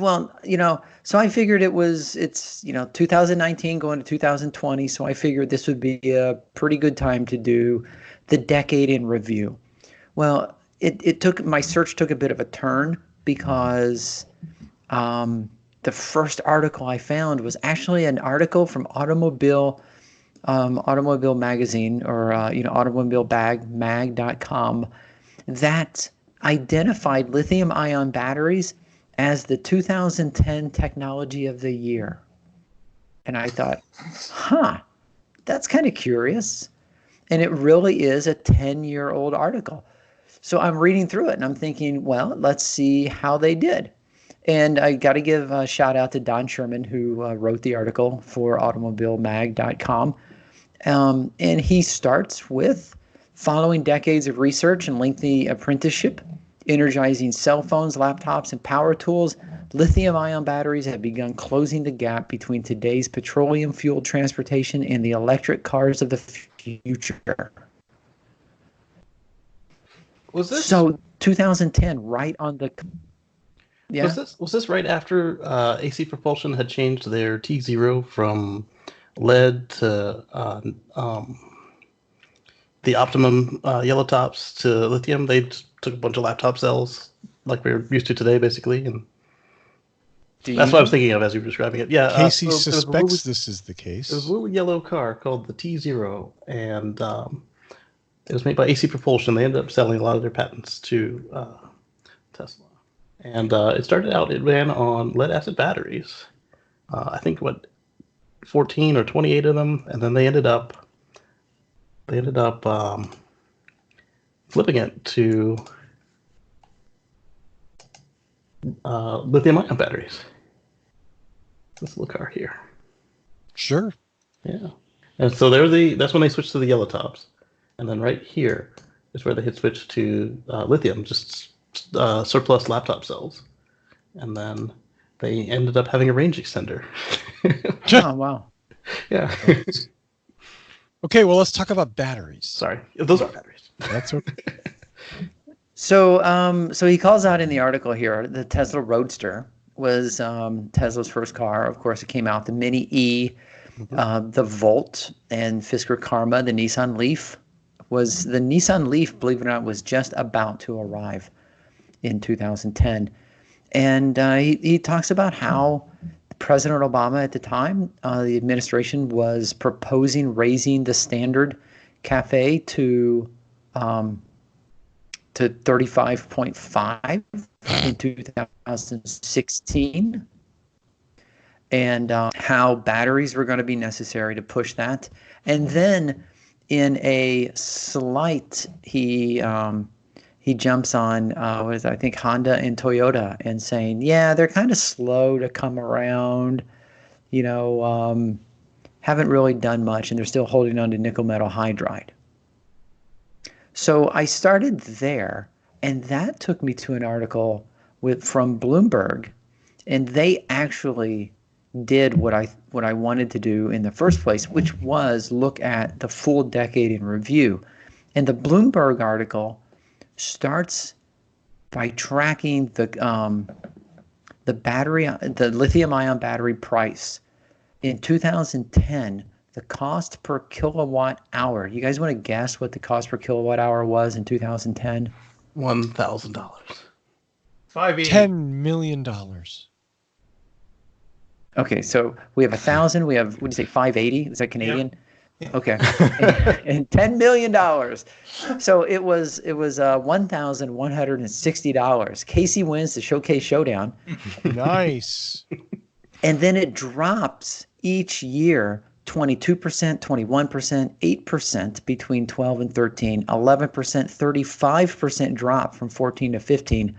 Well, so I figured it's 2019 going to 2020. So I figured this would be a pretty good time to do the decade in review. Well, my search took a bit of a turn because the first article I found was actually an article from Automobile Magazine, or automobilemag.com, that identified lithium ion batteries as the 2010 technology of the year. And I thought, that's kind of curious. And it really is a 10-year-old article. So I'm reading through it and I'm thinking, well, let's see how they did. And I got to give a shout out to Don Sherman, who wrote the article for automobilemag.com. And he starts with following decades of research and lengthy apprenticeship, energizing cell phones, laptops, and power tools, lithium-ion batteries have begun closing the gap between today's petroleum-fueled transportation and the electric cars of the future. Was this so 2010, right on the... Yeah. Was this right after AC Propulsion had changed their T0 from lead to the Optimum yellow tops to lithium? They just took a bunch of laptop cells like we're used to today, basically, and that's what I was thinking of as you were describing it. Yeah, Casey suspects this is the case. There was a little yellow car called the T0, and it was made by AC Propulsion. They ended up selling a lot of their patents to Tesla. And it ran on lead-acid batteries. I think, 14 or 28 of them, and then they ended up flipping it to lithium-ion batteries. This little car here. Sure. Yeah. And so that's when they switched to the yellow tops. And then right here is where they had switched to lithium, just surplus laptop cells. And then they ended up having a range extender. Oh, wow. Yeah. Okay, well, let's talk about batteries. Sorry. Those are batteries. That's okay. So he calls out in the article here, the Tesla Roadster was Tesla's first car. Of course, it came out. The Mini E, the Volt, and Fisker Karma, the Nissan Leaf. The Nissan Leaf, believe it or not, was just about to arrive in 2010. And he talks about how President Obama at the time, the administration was proposing raising the standard CAFE to 35.5 in 2016, and how batteries were going to be necessary to push that. And then in a slight, he jumps on I think Honda and Toyota and saying, yeah, they're kind of slow to come around, haven't really done much, and they're still holding on to nickel metal hydride. So I started there, and that took me to an article from Bloomberg, and they actually did what I wanted to do in the first place, which was look at the full decade in review. And the Bloomberg article starts by tracking the lithium-ion battery price in 2010. The cost per kilowatt hour. You guys want to guess what the cost per kilowatt hour was in 2010? $1,000. $10 million. Okay, so we have 1,000. We have, what do you say, 580? Is that Canadian? Yep. Okay, and $10 million. So it was $1,160. Casey wins the Showcase Showdown. Nice. And then it drops each year. 22%, 21%, 8% between 12 and 13, 11%, 35% drop from 14 to 15,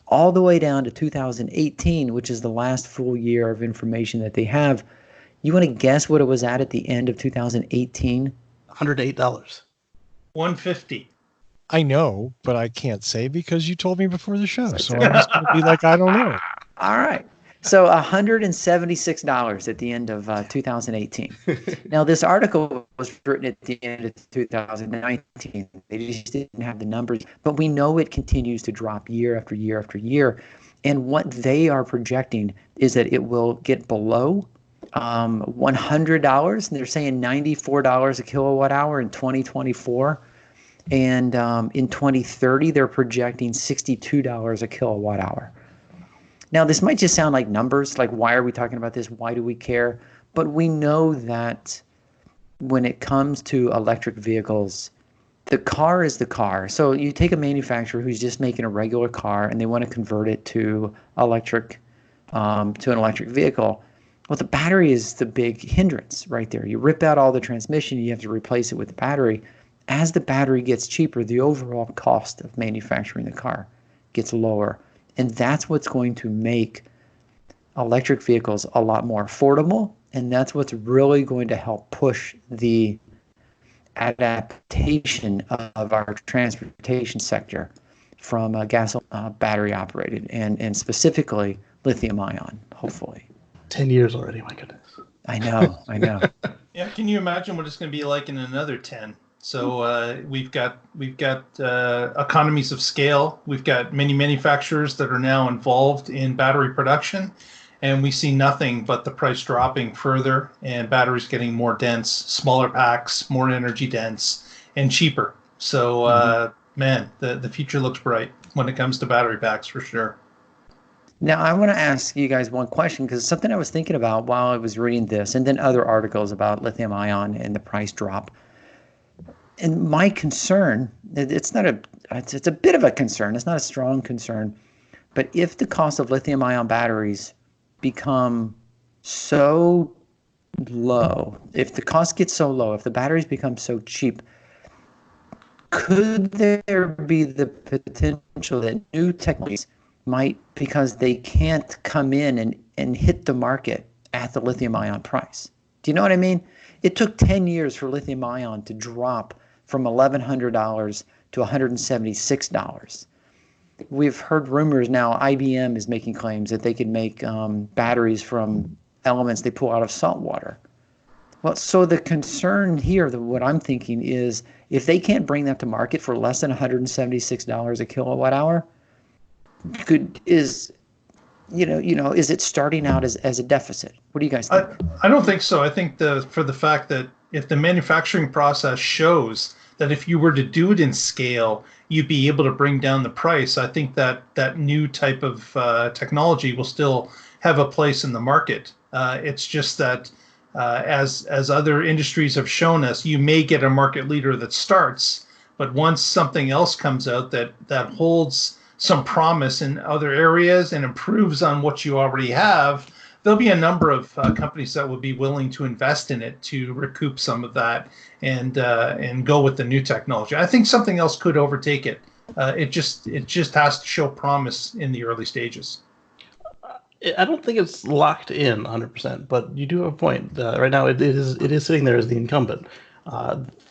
all the way down to 2018, which is the last full year of information that they have. You want to guess what it was at the end of 2018? $108. $150. I know, but I can't say because you told me before the show. So I'm just going to be like, I don't know. All right. So $176 at the end of 2018. Now, this article was written at the end of 2019. They just didn't have the numbers, but we know it continues to drop year after year after year. And what they are projecting is that it will get below $100. And they're saying $94 a kilowatt hour in 2024. And in 2030, they're projecting $62 a kilowatt hour. Now, this might just sound like numbers, like why are we talking about this? Why do we care? But we know that when it comes to electric vehicles, the car is the car. So you take a manufacturer who's just making a regular car and they want to convert it to electric, to an electric vehicle. Well, the battery is the big hindrance right there. You rip out all the transmission, you have to replace it with the battery. As the battery gets cheaper, the overall cost of manufacturing the car gets lower. And that's what's going to make electric vehicles a lot more affordable. And that's what's really going to help push the adaptation of our transportation sector from gasoline battery operated and specifically lithium ion, hopefully. 10 years already, my goodness. I know. Yeah, can you imagine what it's going to be like in another 10? So we've got economies of scale. We've got many manufacturers that are now involved in battery production, and we see nothing but the price dropping further and batteries getting more dense, smaller packs, more energy dense, and cheaper. So, man, the future looks bright when it comes to battery packs for sure. Now, I want to ask you guys one question because it's something I was thinking about while I was reading this and then other articles about lithium ion and the price drop. And my concern, it's a bit of a concern. It's not a strong concern. But if the cost of lithium ion batteries become so low, if the cost gets so low, if the batteries become so cheap, could there be the potential that new technologies might, because they can't come in and hit the market at the lithium ion price? Do you know what I mean? It took 10 years for lithium ion to drop from $1,100 to $176. We've heard rumors now, IBM is making claims that they could make batteries from elements they pull out of salt water. Well, so the concern here, what I'm thinking is, if they can't bring that to market for less than $176 a kilowatt hour, is it starting out as a deficit? What do you guys think? I don't think so. I think for the fact that if the manufacturing process shows that if you were to do it in scale, you'd be able to bring down the price, I think that new type of technology will still have a place in the market. It's just that as other industries have shown us, you may get a market leader that starts, but once something else comes out that holds some promise in other areas and improves on what you already have, there'll be a number of companies that will be willing to invest in it to recoup some of that and go with the new technology. I think something else could overtake it. It just has to show promise in the early stages. I don't think it's locked in 100%, but you do have a point. Right now, it is sitting there as the incumbent.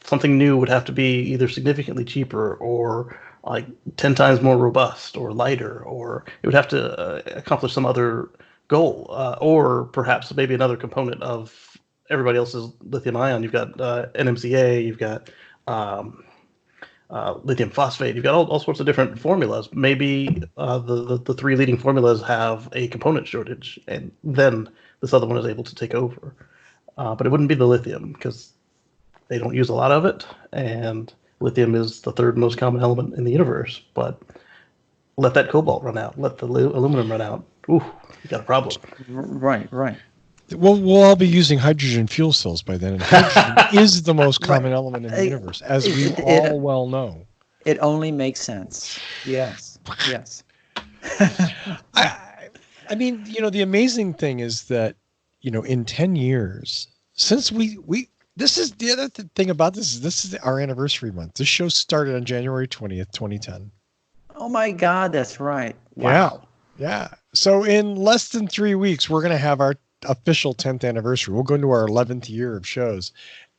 Something new would have to be either significantly cheaper or like 10 times more robust or lighter, or it would have to accomplish some other goal, or perhaps maybe another component of everybody else's lithium ion. You've got NMCA, you've got lithium phosphate, you've got all sorts of different formulas. Maybe the three leading formulas have a component shortage, and then this other one is able to take over. But it wouldn't be the lithium because they don't use a lot of it, and lithium is the third most common element in the universe. But let that cobalt run out, let the aluminum run out. Ooh, you got a problem. Right. We'll all be using hydrogen fuel cells by then. And hydrogen is the most common element in the universe, as we all well know. It only makes sense. Yes. I mean, the amazing thing is that, in 10 years, since this is the other thing about this is our anniversary month. This show started on January 20th, 2010. Oh my God, that's right. Wow. Yeah. So in less than 3 weeks, we're going to have our official 10th anniversary. We'll go into our 11th year of shows.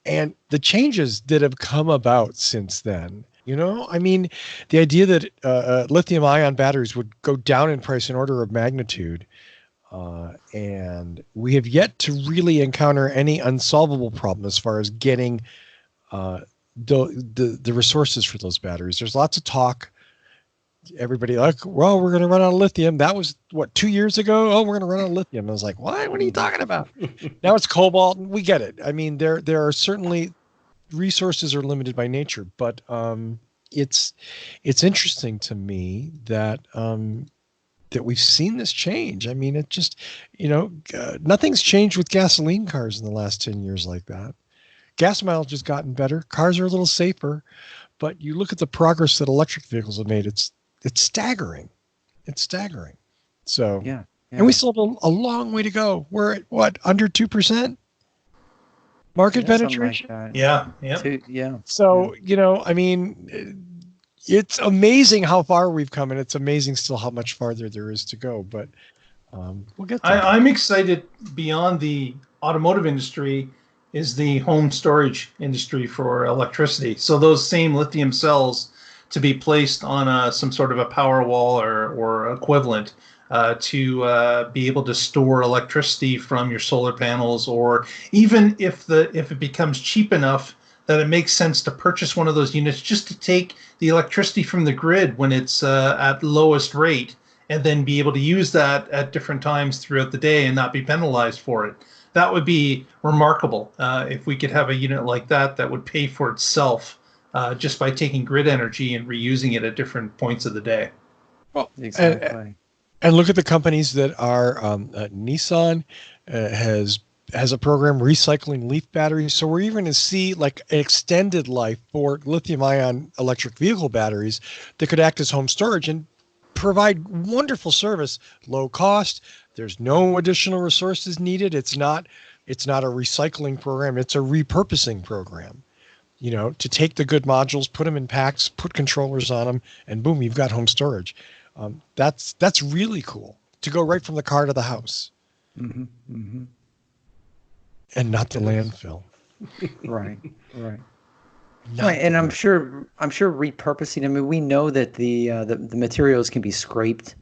And the changes that have come about since then, I mean, the idea that lithium ion batteries would go down in price in order of magnitude. And we have yet to really encounter any unsolvable problem as far as getting the resources for those batteries. There's lots of talk. everybody like, well, we're going to run out of lithium. That was what, 2 years ago? Oh, we're going to run out of lithium. I was like, what? What are you talking about? Now it's cobalt. We get it. I mean, there are certainly resources are limited by nature, but it's interesting to me that that we've seen this change. I mean, it just, nothing's changed with gasoline cars in the last 10 years like that. Gas mileage has gotten better. Cars are a little safer, but you look at the progress that electric vehicles have made. It's staggering. It's staggering. So, Yeah. And we still have a long way to go. We're at what, under 2% market penetration? Like that. Yeah. Yeah. So, I mean, it's amazing how far we've come, and it's amazing still how much farther there is to go. But we'll get there. I'm excited beyond the automotive industry is the home storage industry for electricity. So those same lithium cells to be placed on some sort of a power wall or equivalent to be able to store electricity from your solar panels, or even if it becomes cheap enough that it makes sense to purchase one of those units just to take the electricity from the grid when it's at lowest rate, and then be able to use that at different times throughout the day and not be penalized for it. That would be remarkable if we could have a unit like that would pay for itself just by taking grid energy and reusing it at different points of the day. Well, Exactly. and look at the companies that are Nissan has a program recycling leaf batteries. So we're even going to see like an extended life for lithium ion electric vehicle batteries that could act as home storage and provide wonderful service, low cost. There's no additional resources needed. It's not a recycling program. It's a repurposing program, to take the good modules, put them in packs, put controllers on them, and boom, you've got home storage. That's really cool to go right from the car to the house. Mm-hmm. Mm-hmm. And not the landfill. Right. Right, and I'm sure repurposing. I mean, we know that the materials can be scraped,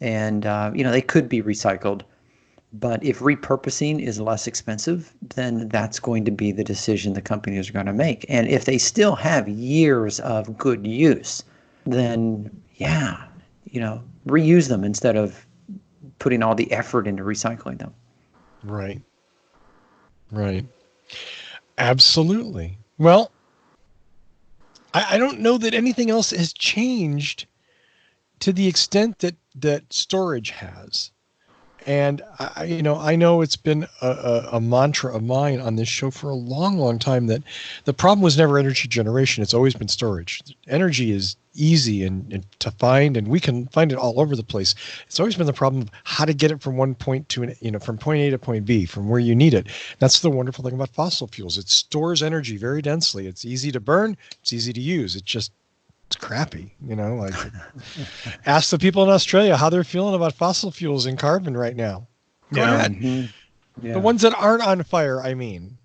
and they could be recycled. But if repurposing is less expensive, then that's going to be the decision the companies are going to make. And if they still have years of good use, then reuse them instead of putting all the effort into recycling them. Right. Absolutely. Well, I don't know that anything else has changed to the extent that storage has. And I know it's been a mantra of mine on this show for a long, long time that the problem was never energy generation. It's always been storage. Energy is easy and to find, and we can find it all over the place. It's always been the problem of how to get it from one point to from point A to point B, from where you need it. That's the wonderful thing about fossil fuels. It stores energy very densely. It's easy to burn. It's easy to use. It's crappy, ask the people in Australia how they're feeling about fossil fuels and carbon right now. Go ahead. Mm-hmm. Yeah. The ones that aren't on fire, I mean.